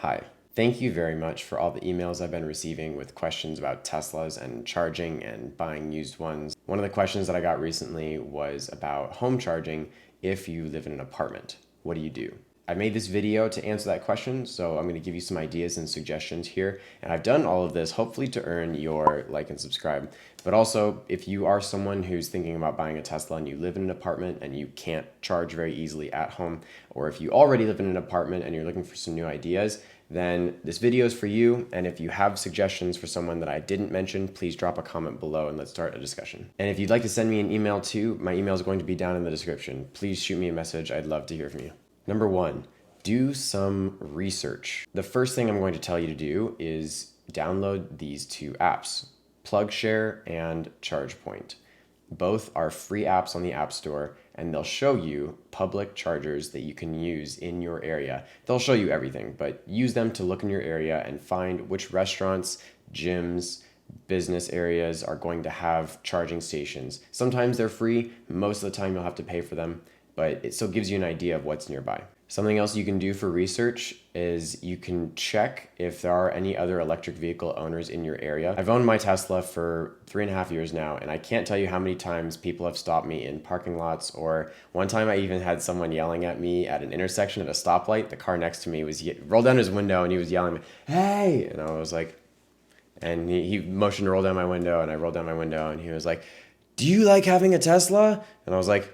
Hi. Thank you very much for all the emails I've been receiving with questions about Teslas and charging and buying used ones. One of the questions that I got recently was about home charging if you live in an apartment. What do you do? I made this video to answer that question, so I'm going to give you some ideas and suggestions here. And I've done all of this hopefully to earn your like and subscribe. But also, if you are someone who's thinking about buying a Tesla and you live in an apartment and you can't charge very easily at home, or if you already live in an apartment and you're looking for some new ideas, then this video is for you. And if you have suggestions for someone that I didn't mention, please drop a comment below and let's start a discussion. And if you'd like to send me an email too, my email is going to be down in the description. Please shoot me a message. I'd love to hear from you. Number one, do some research. The first thing I'm going to tell you to do is download these two apps, PlugShare and ChargePoint. Both are free apps on the App Store, and they'll show you public chargers that you can use in your area. They'll show you everything, but use them to look in your area and find which restaurants, gyms, business areas are going to have charging stations. Sometimes they're free, most of the time you'll have to pay for them, but it still gives you an idea of what's nearby. Something else you can do for research is you can check if there are any other electric vehicle owners in your area. I've owned my Tesla for 3.5 years now, and I can't tell you how many times people have stopped me in parking lots, or one time I even had someone yelling at me at an intersection at a stoplight. The car next to me rolled down his window and he was yelling, "Hey!" And I was like, and he motioned to roll down my window, and I rolled down my window, and he was like, "Do you like having a Tesla?" And I was like,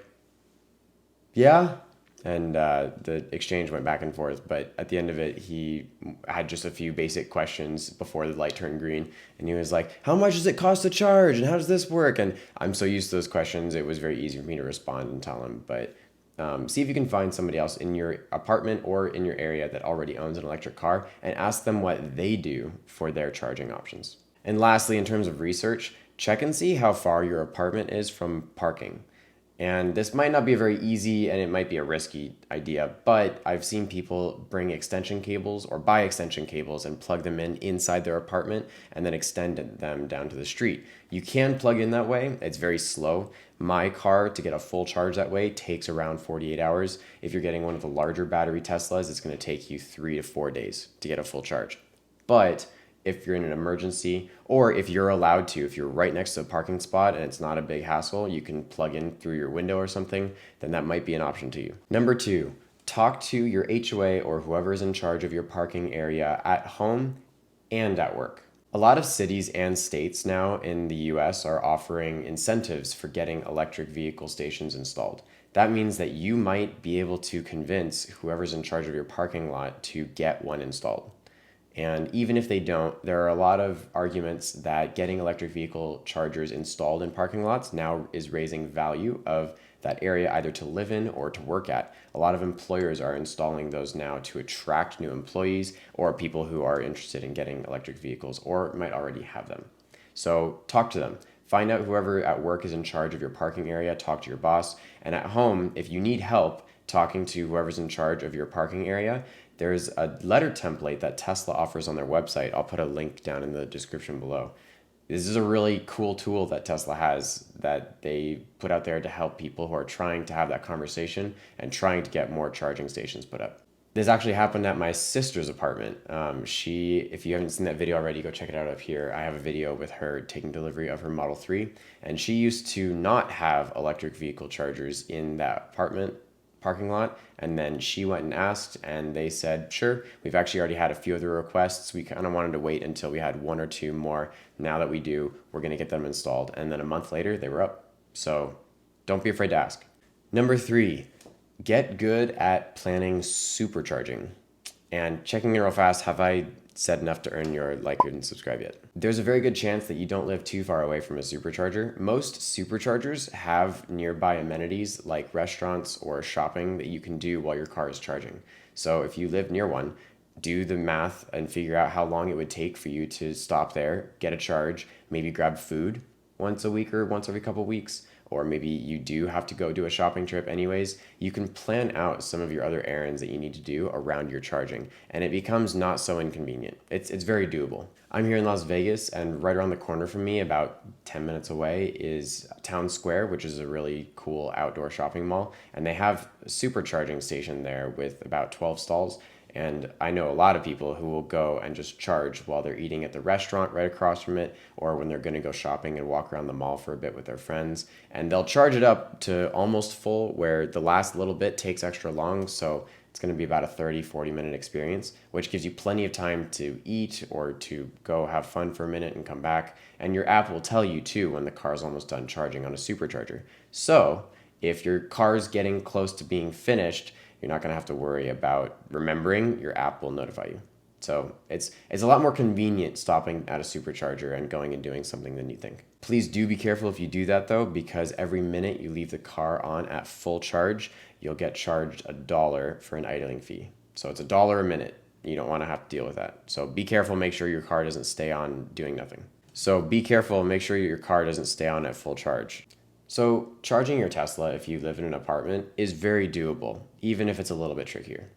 "Yeah." And the exchange went back and forth, but at the end of it, he had just a few basic questions before the light turned green, and he was like, "How much does it cost to charge, and how does this work?" And I'm so used to those questions, it was very easy for me to respond and tell him. But see if you can find somebody else in your apartment or in your area that already owns an electric car, and ask them what they do for their charging options. And lastly, in terms of research, check and see how far your apartment is from parking. And this might not be a very easy, and it might be a risky idea, but I've seen people bring extension cables or buy extension cables and plug them in inside their apartment and then extend them down to the street. You can plug in that way. It's very slow. My car, to get a full charge that way, takes around 48 hours. If you're getting one of the larger battery Teslas, it's going to take you 3 to 4 days to get a full charge. But if you're in an emergency, or if you're allowed to, if you're right next to a parking spot and it's not a big hassle, you can plug in through your window or something, then that might be an option to you. Number two, talk to your HOA or whoever is in charge of your parking area at home and at work. A lot of cities and states now in the US are offering incentives for getting electric vehicle stations installed. That means that you might be able to convince whoever's in charge of your parking lot to get one installed. And even if they don't, there are a lot of arguments that getting electric vehicle chargers installed in parking lots now is raising value of that area either to live in or to work at. A lot of employers are installing those now to attract new employees or people who are interested in getting electric vehicles or might already have them. So talk to them. Find out whoever at work is in charge of your parking area, talk to your boss. And at home, if you need help talking to whoever's in charge of your parking area, there's a letter template that Tesla offers on their website. I'll put a link down in the description below. This is a really cool tool that Tesla has that they put out there to help people who are trying to have that conversation and trying to get more charging stations put up. This actually happened at my sister's apartment. If you haven't seen that video already, go check it out up here. I have a video with her taking delivery of her Model 3, and she used to not have electric vehicle chargers in that apartment parking lot, and then she went and asked, and they said, sure. We've actually already had a few other requests. We kind of wanted to wait until we had one or two more. Now that we do, we're going to get them installed. And then a month later, they were up. So don't be afraid to ask. Number three, get good at planning supercharging. And checking in real fast, have I said enough to earn your like and subscribe yet? There's a very good chance that you don't live too far away from a supercharger. Most superchargers have nearby amenities like restaurants or shopping that you can do while your car is charging. So if you live near one, do the math and figure out how long it would take for you to stop there, get a charge, maybe grab food once a week or once every couple weeks, or maybe you do have to go do a shopping trip anyways. You can plan out some of your other errands that you need to do around your charging, and it becomes not so inconvenient. It's very doable. I'm here in Las Vegas, and right around the corner from me, about 10 minutes away, is Town Square, which is a really cool outdoor shopping mall, and they have a supercharging station there with about 12 stalls. And I know a lot of people who will go and just charge while they're eating at the restaurant right across from it, or when they're going to go shopping and walk around the mall for a bit with their friends. And they'll charge it up to almost full, where the last little bit takes extra long. So it's going to be about a 30-40 minute experience, which gives you plenty of time to eat or to go have fun for a minute and come back. And your app will tell you too when the car's almost done charging on a supercharger. So if your car's getting close to being finished, you're not going to have to worry about remembering. Your app will notify you. So it's a lot more convenient stopping at a supercharger and going and doing something than you think. Please do be careful if you do that though, because every minute you leave the car on at full charge, you'll get charged $1 for an idling fee. So it's $1 a minute. You don't want to have to deal with that. So be careful, make sure your car doesn't stay on doing nothing. So be careful, make sure your car doesn't stay on at full charge. So charging your Tesla if you live in an apartment is very doable, even if it's a little bit trickier.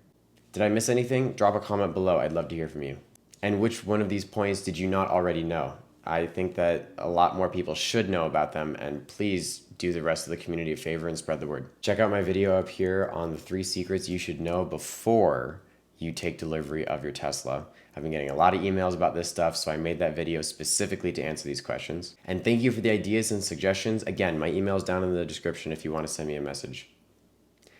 Did I miss anything? Drop a comment below. I'd love to hear from you. And which one of these points did you not already know? I think that a lot more people should know about them, and please do the rest of the community a favor and spread the word. Check out my video up here on the 3 secrets you should know before you take delivery of your Tesla. I've been getting a lot of emails about this stuff, so I made that video specifically to answer these questions. And thank you for the ideas and suggestions. Again, my email's down in the description if you want to send me a message.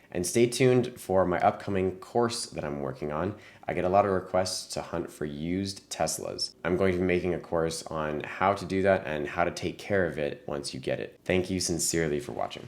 And stay tuned for my upcoming course that I'm working on. I get a lot of requests to hunt for used Teslas. I'm going to be making a course on how to do that and how to take care of it once you get it. Thank you sincerely for watching.